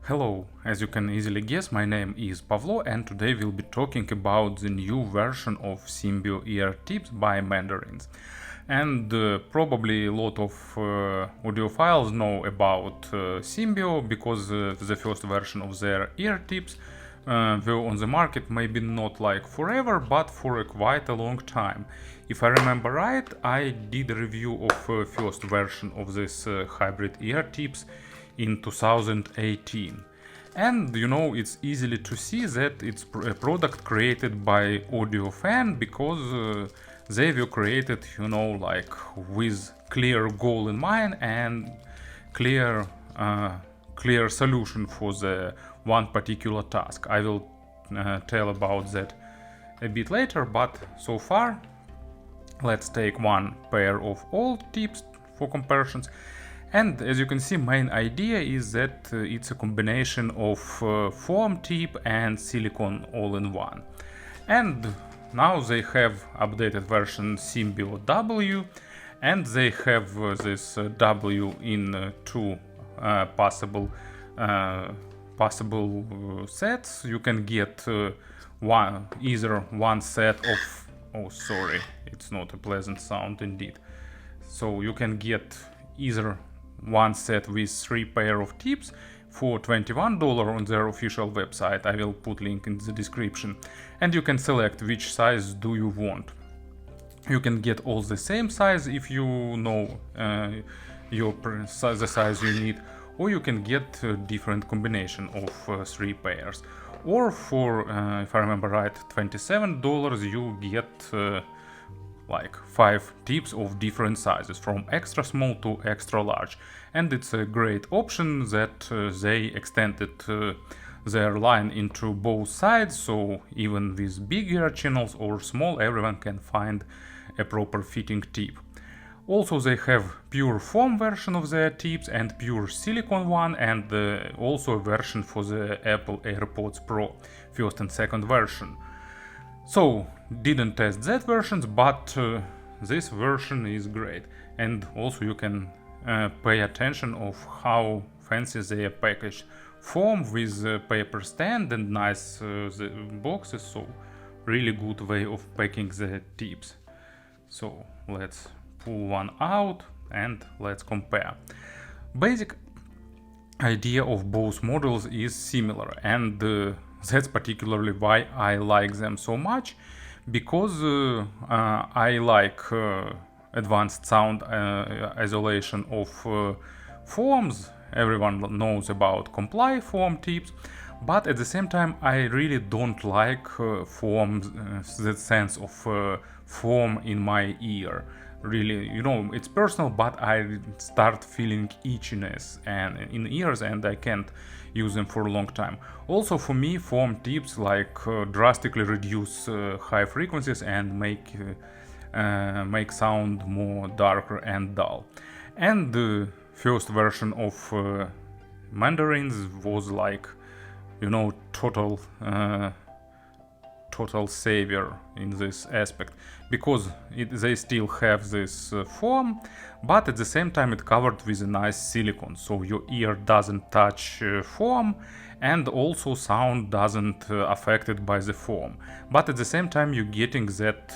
Hello, as you can easily guess, my name is Pavlo and today we'll be talking about the new version of Symbio ear tips by Mandarins. And probably a lot of audiophiles know about Symbio because the first version of their ear tips were on the market, maybe not like forever, but for quite a long time. If I remember right, I did a review of first version of this hybrid ear tips in 2018. And it's easily to see that it's a product created by AudioFan because they were created, like with clear goal in mind and clear solution for the one particular task. I will tell about that a bit later, but so far let's take one pair of old tips for comparisons. And as you can see, main idea is that it's a combination of foam tip and silicone all in one. And now they have updated version Symbio W, and they have this W in two possible sets. You can get either one set of, oh sorry, it's not a pleasant sound indeed. So you can get either one set with 3 pair of tips for $21 on their official website. I will put link in the description, and you can select which size do you want. You can get all the same size if you know the size you need, or you can get a different combination of 3 pairs. Or for, if I remember right, $27 you get like 5 tips of different sizes, from extra small to extra large. And it's a great option that they extended their line into both sides, so even with bigger channels or small, everyone can find a proper fitting tip. Also, they have pure foam version of their tips and pure silicone one, and also a version for the Apple AirPods Pro, first and second version. So, didn't test that versions, but this version is great. And also you can pay attention of how fancy they are packaged. Foam with paper stand and nice the boxes, so really good way of packing the tips. So let's pull one out and let's compare. Basic idea of both models is similar, and that's particularly why I like them so much, because I like advanced sound isolation of foams. Everyone knows about Comply foam tips, but at the same time I really don't like the sense of foam in my ear. Really, it's personal, but I start feeling itchiness and in ears, and I can't use them for a long time. Also, for me, foam tips drastically reduce high frequencies and make sound more darker and dull. And the first version of Mandarins was total savior in this aspect, because they still have this foam, but at the same time it covered with a nice silicone, so your ear doesn't touch foam, and also sound doesn't affected by the foam, but at the same time you're getting that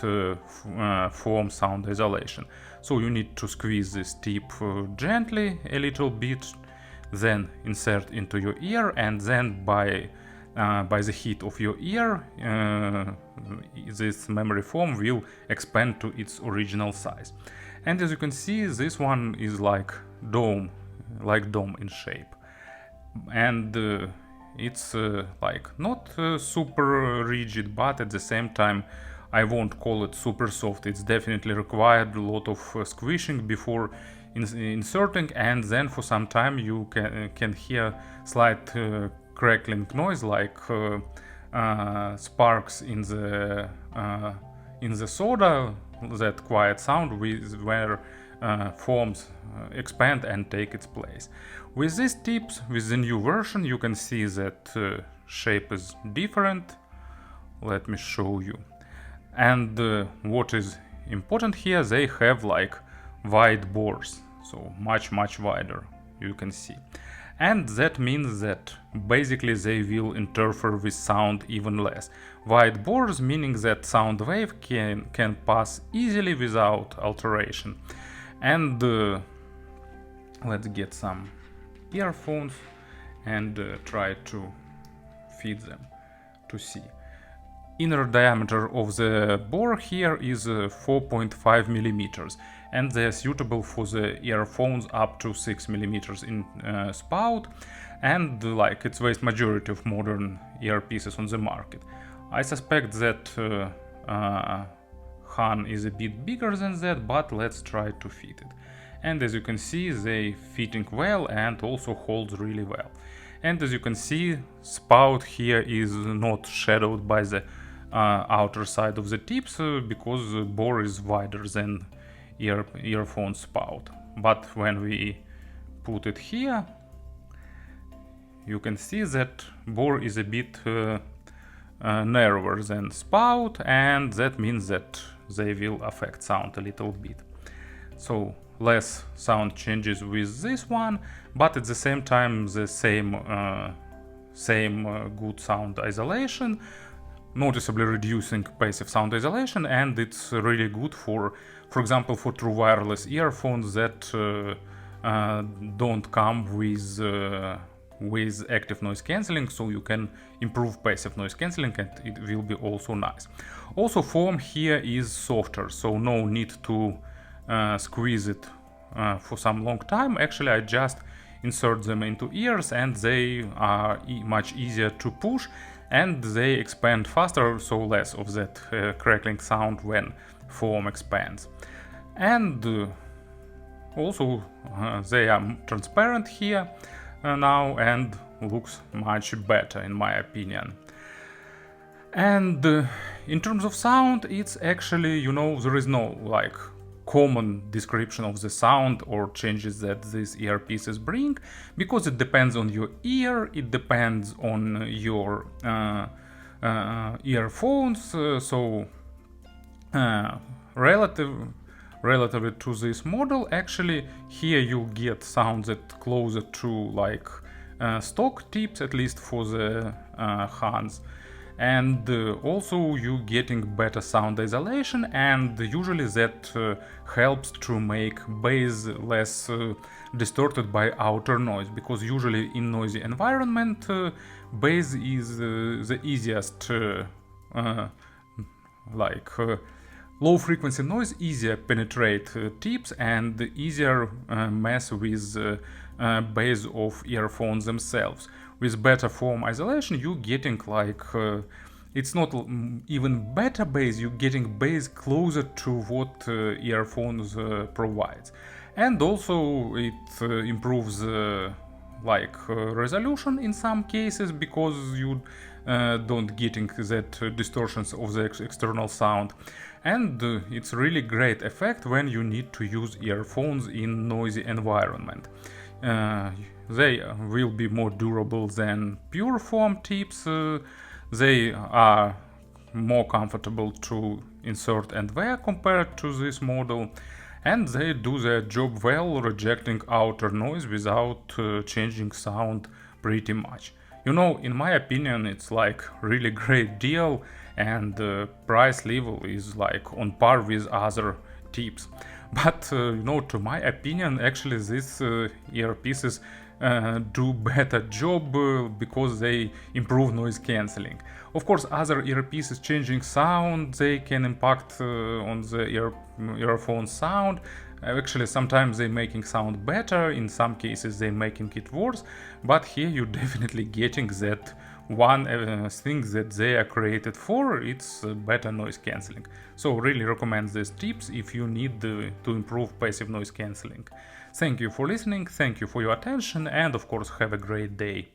foam sound isolation. So you need to squeeze this tip gently a little bit, then insert into your ear, and then by the heat of your ear, this memory foam will expand to its original size. And as you can see, this one is like dome in shape, and it's not super rigid, but at the same time I won't call it super soft. It's definitely required a lot of squishing before inserting, and then for some time you can hear slight crackling noise, like sparks in the soda, that quiet sound where foams expand and take its place. With these tips, with the new version, you can see that shape is different. Let me show you. And what is important here, they have wide bores, so much wider, you can see. and that means that basically they will interfere with sound even less. Wide bores meaning that sound wave can pass easily without alteration. And let's get some earphones and try to fit them to see. Inner diameter of the bore here is 4.5 millimeters, and they are suitable for the earphones up to 6 millimeters in spout, and like it's vast majority of modern earpieces on the market. I suspect that Han is a bit bigger than that, but let's try to fit it. And as you can see, they fitting well and also holds really well. And as you can see, spout here is not shadowed by the outer side of the tips because the bore is wider than earphone spout. But when we put it here, you can see that bore is a bit narrower than spout, and that means that they will affect sound a little bit. So less sound changes with this one, but at the same time the same good sound isolation, noticeably reducing passive sound isolation, and it's really good for example, for true wireless earphones that don't come with active noise cancelling, so you can improve passive noise cancelling and it will be also nice. Also, foam here is softer, so no need to squeeze it for some long time. Actually, I just insert them into ears and they are much easier to push, and they expand faster, so less of that crackling sound when foam expands. And also they are transparent here now and looks much better in my opinion. And in terms of sound, it's actually, you know, there is no like common description of the sound or changes that these earpieces bring, because it depends on your ear, it depends on your earphones, so relatively to this model, actually here you get sounds that closer to like stock tips, at least for the Hans. And also you getting better sound isolation, and usually that helps to make bass less distorted by outer noise, because usually in noisy environment bass is the easiest low frequency noise easier penetrate tips and easier mess with bass of earphones themselves. With better foam isolation, you getting like it's not even better bass, you getting bass closer to what earphones provides. And also it improves resolution in some cases, because you don't getting that distortions of the external sound. And it's really great effect when you need to use earphones in noisy environment. They will be more durable than pure foam tips, they are more comfortable to insert and wear compared to this model, and they do their job well, rejecting outer noise without changing sound pretty much. You know, in my opinion, it's like really great deal, and the price level is like on par with other tips. But you know, to my opinion, actually these earpieces do better job because they improve noise cancelling. Of course, other earpieces changing sound, they can impact on the earphone sound. Actually, sometimes they making sound better, in some cases they making it worse, but here you're definitely getting that one thing that they are created for, it's better noise cancelling. So really recommend these tips if you need to improve passive noise cancelling. Thank you for listening, thank you for your attention, and of course have a great day.